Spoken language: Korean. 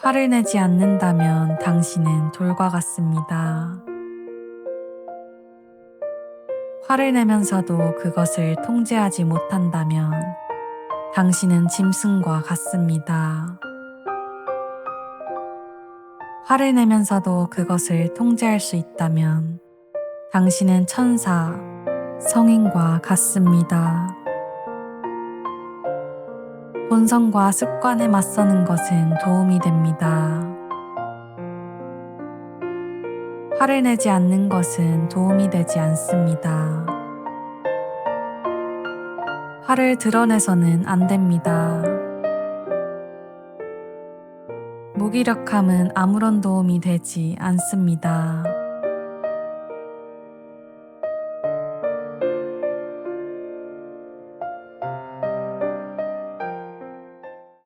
화를 내지 않는다면 당신은 돌과 같습니다. 화를 내면서도 그것을 통제하지 못한다면 당신은 짐승과 같습니다. 화를 내면서도 그것을 통제할 수 있다면 당신은 천사, 성인과 같습니다. 본성과 습관에 맞서는 것은 도움이 됩니다. 화를 내지 않는 것은 도움이 되지 않습니다. 화를 드러내서는 안 됩니다. 무기력함은 아무런 도움이 되지 않습니다.